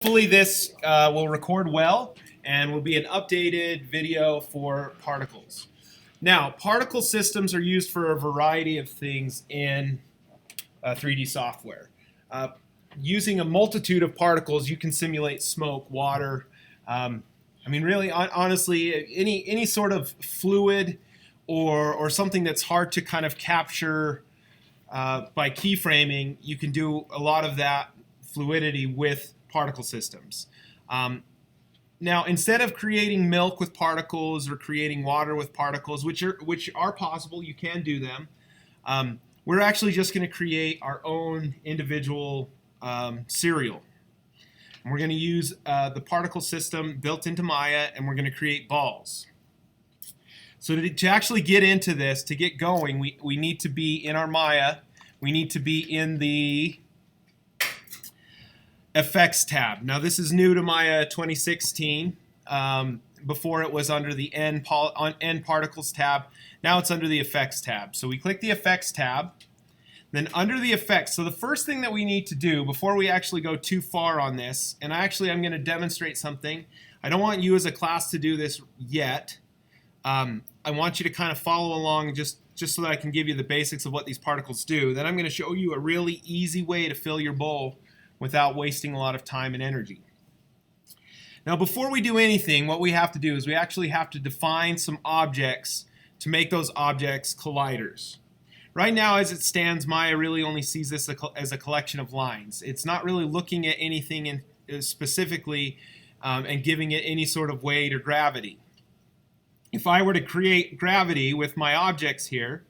hopefully this will record well and will be an updated video for particles. Now, particle systems are used for a variety of things in 3D software. Using a multitude of particles, you can simulate smoke, water. I mean, really, honestly, any sort of fluid or something that's hard to kind of capture by keyframing, you can do a lot of that fluidity with particle systems. Now, instead of creating milk with particles or creating water with particles, which are possible, you can do them, we're actually just going to create our own individual cereal. And we're going to use the particle system built into Maya, and we're going to create balls. So to actually get into this, to get going, we need to be in our Maya. We need to be in the Effects tab. Now this is new to Maya 2016. Before it was under the End Particles tab. Now it's under the Effects tab. So we click the Effects tab. Then under the Effects, so the first thing that we need to do before we actually go too far on this, and actually I'm going to demonstrate something. I don't want you as a class to do this yet. I want you to kind of follow along just so that I can give you the basics of what these particles do. Then I'm going to show you a really easy way to fill your bowl without wasting a lot of time and energy. Now before we do anything, what we have to do is we actually have to define some objects to make those objects colliders. Right now as it stands, Maya really only sees this as a collection of lines. It's not really looking at anything specifically and giving it any sort of weight or gravity. If I were to create gravity with my objects here,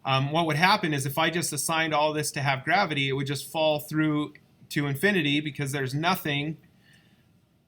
what would happen is if I just assigned all this to have gravity, it would just fall through to infinity because there's nothing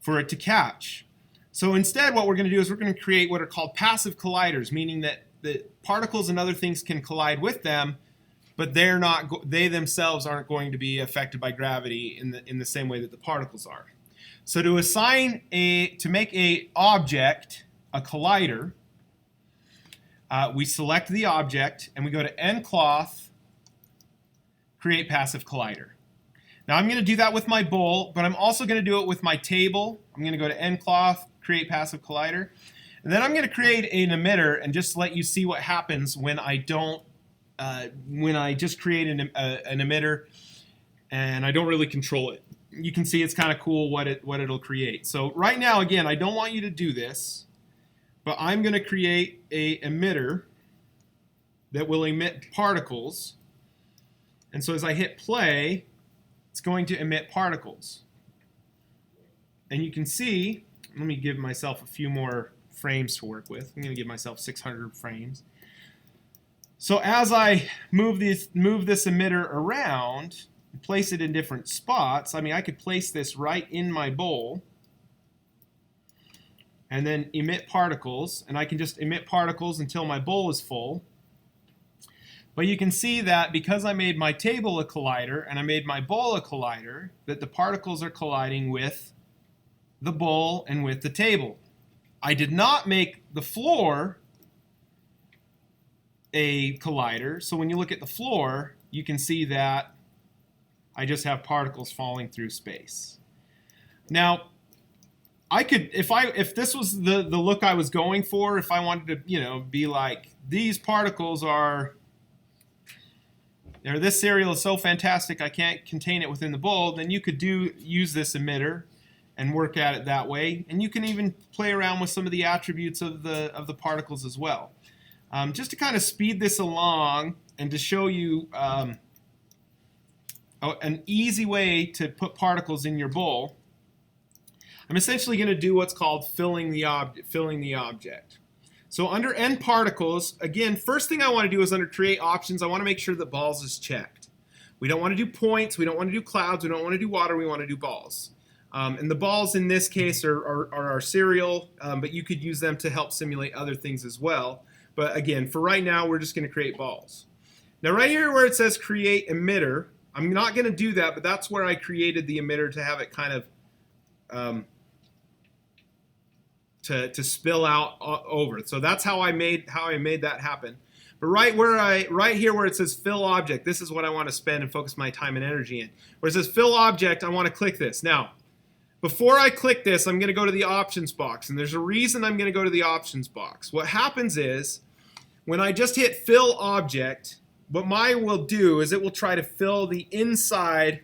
for it to catch. So instead what we're going to do is we're going to create what are called passive colliders, meaning that the particles and other things can collide with them, but they themselves aren't going to be affected by gravity in the same way that the particles are. So to make a object a collider, we select the object and we go to End Cloth, Create Passive Collider. Now I'm going to do that with my bowl, but I'm also going to do it with my table. I'm going to go to End Cloth, Create Passive Collider. And then I'm going to create an emitter and just let you see what happens when I just create an emitter and I don't really control it. You can see it's kind of cool what it'll create. So right now, again, I don't want you to do this, but I'm going to create an emitter that will emit particles. And so as I hit play, it's going to emit particles. And you can see, let me give myself a few more frames to work with. I'm going to give myself 600 frames. So as I move this emitter around, place it in different spots, I mean I could place this right in my bowl and then emit particles, and I can just emit particles until my bowl is full. But you can see that because I made my table a collider and I made my bowl a collider, that the particles are colliding with the bowl and with the table. I did not make the floor a collider, so when you look at the floor, you can see that I just have particles falling through space. Now, I could, if this was the look I was going for, if I wanted to, be like, these particles are, this cereal is so fantastic I can't contain it within the bowl, then you could use this emitter and work at it that way. And you can even play around with some of the attributes of the particles as well. Just to kind of speed this along and to show you an easy way to put particles in your bowl, I'm essentially going to do what's called filling the object. So under End Particles, again, first thing I want to do is under Create Options, I want to make sure that balls is checked. We don't want to do points, we don't want to do clouds, we don't want to do water, we want to do balls. And the balls in this case are our cereal, but you could use them to help simulate other things as well. But again, for right now, we're just going to create balls. Now right here where it says Create Emitter, I'm not going to do that, but that's where I created the emitter to have it kind of to spill out over. So that's how I made that happen. But right here where it says Fill Object, this is what I want to spend and focus my time and energy in. Where it says Fill Object, I want to click this. Now, before I click this, I'm going to go to the options box, and there's a reason I'm going to go to the options box. What happens is, when I just hit fill object, what mine will do is it will try to fill the inside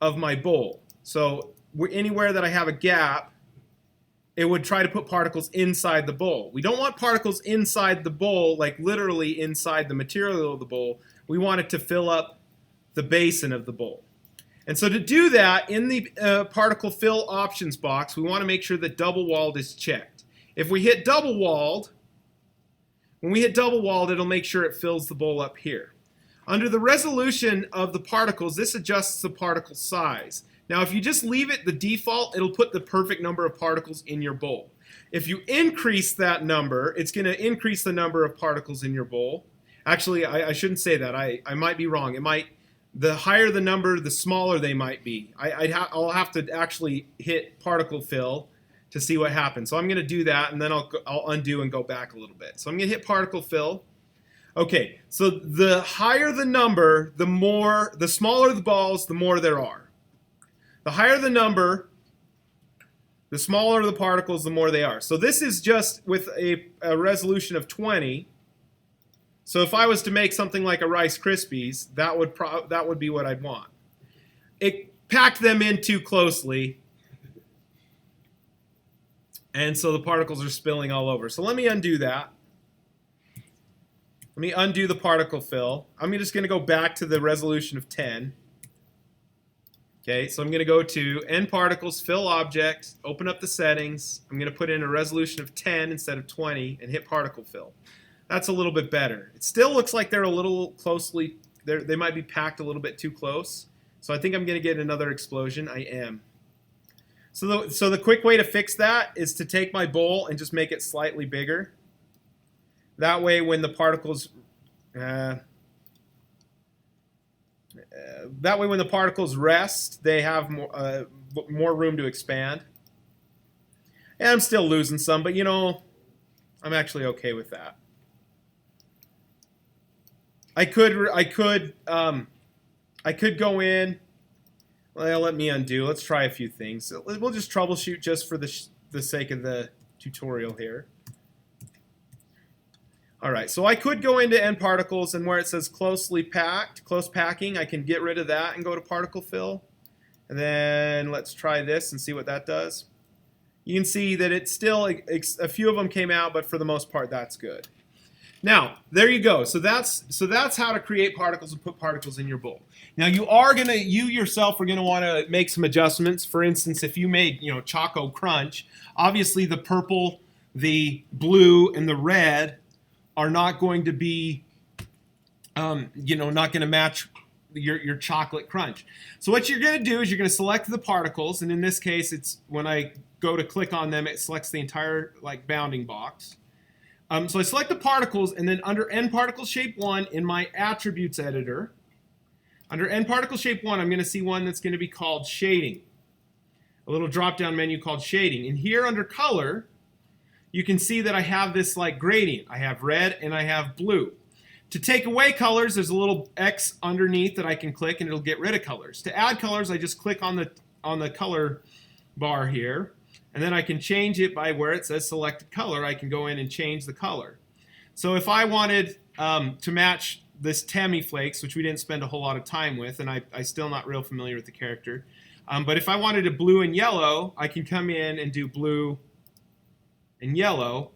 of my bowl. So anywhere that I have a gap, it would try to put particles inside the bowl. We don't want particles inside the bowl, like literally inside the material of the bowl. We want it to fill up the basin of the bowl. And so to do that, in the particle fill options box, we want to make sure that double walled is checked. If we hit double walled, when we hit double walled, it'll make sure it fills the bowl up here. Under the resolution of the particles, this adjusts the particle size. Now, if you just leave it the default, it'll put the perfect number of particles in your bowl. If you increase that number, it's going to increase the number of particles in your bowl. Actually, I shouldn't say that. I might be wrong. It might, the higher the number, the smaller they might be. I'll have to actually hit particle fill to see what happens. So I'm going to do that, and then I'll undo and go back a little bit. So I'm going to hit particle fill. Okay, so the higher the number, the smaller the balls, the more there are. The higher the number, the smaller the particles, the more they are. So this is just with a resolution of 20. So if I was to make something like a Rice Krispies, that would be what I'd want. It packed them in too closely, and so the particles are spilling all over. So let me undo that. Let me undo the particle fill. I'm just going to go back to the resolution of 10. Okay, so I'm going to go to End Particles, Fill Object, open up the settings. I'm going to put in a resolution of 10 instead of 20 and hit Particle Fill. That's a little bit better. It still looks like they're a little closely, they might be packed a little bit too close. So I think I'm going to get another explosion. I am. So the quick way to fix that is to take my bowl and just make it slightly bigger. That way when the particles rest, they have more room to expand. And I'm still losing some, but you know, I'm actually okay with that. I could go in. Well, let me undo. Let's try a few things. So we'll just troubleshoot just for the sake of the tutorial here. All right, so I could go into End Particles, and where it says closely packed, close packing, I can get rid of that and go to Particle Fill. And then let's try this and see what that does. You can see that it's still, a few of them came out, but for the most part, that's good. Now, there you go. So that's how to create particles and put particles in your bowl. Now, you yourself are gonna want to make some adjustments. For instance, if you made, Choco Crunch, obviously the purple, the blue, and the red are not going to be, not going to match your chocolate crunch. So what you're going to do is you're going to select the particles, and in this case, it's when I go to click on them, it selects the entire bounding box. So I select the particles, and then under End Particle Shape 1 in my Attributes Editor, under End Particle Shape 1, I'm going to see one that's going to be called Shading. A little drop-down menu called Shading. And here under Color, you can see that I have this gradient. I have red and I have blue. To take away colors, there's a little X underneath that I can click and it'll get rid of colors. To add colors, I just click on the color bar here, and then I can change it by where it says selected color. I can go in and change the color. So if I wanted to match this Tammy Flakes, which we didn't spend a whole lot of time with, and I'm still not real familiar with the character, but if I wanted a blue and yellow, I can come in and do blue and yellow,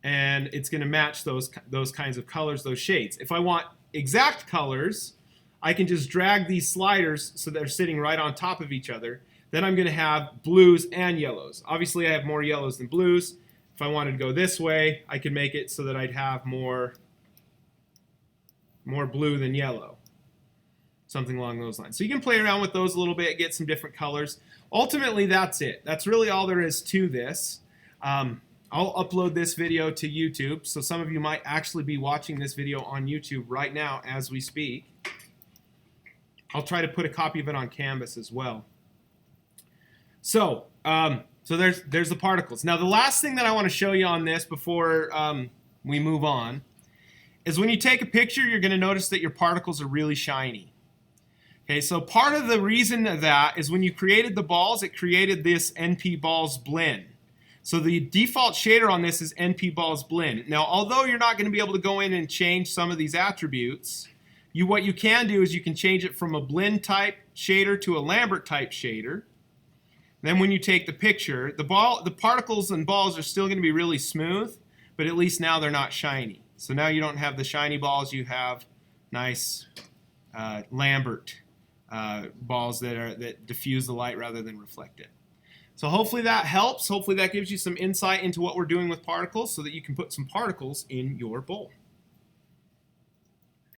and it's going to match those kinds of colors, those shades. If I want exact colors, I can just drag these sliders so they're sitting right on top of each other. Then I'm going to have blues and yellows. Obviously, I have more yellows than blues. If I wanted to go this way, I could make it so that I'd have more blue than yellow. Something along those lines. So you can play around with those a little bit, get some different colors. Ultimately, that's it. That's really all there is to this. I'll upload this video to YouTube, so some of you might actually be watching this video on YouTube right now as we speak. I'll try to put a copy of it on Canvas as well. So there's the particles. Now, the last thing that I want to show you on this before we move on is when you take a picture, you're going to notice that your particles are really shiny. Okay, so part of the reason of that is when you created the balls, it created this NP balls blend. So the default shader on this is NP balls blend. Now, although you're not going to be able to go in and change some of these attributes, what you can do is you can change it from a blend type shader to a Lambert type shader. Then when you take the picture, the particles and balls are still going to be really smooth, but at least now they're not shiny. So now you don't have the shiny balls, you have nice Lambert balls that diffuse the light rather than reflect it. So hopefully that helps. Hopefully that gives you some insight into what we're doing with particles so that you can put some particles in your bowl.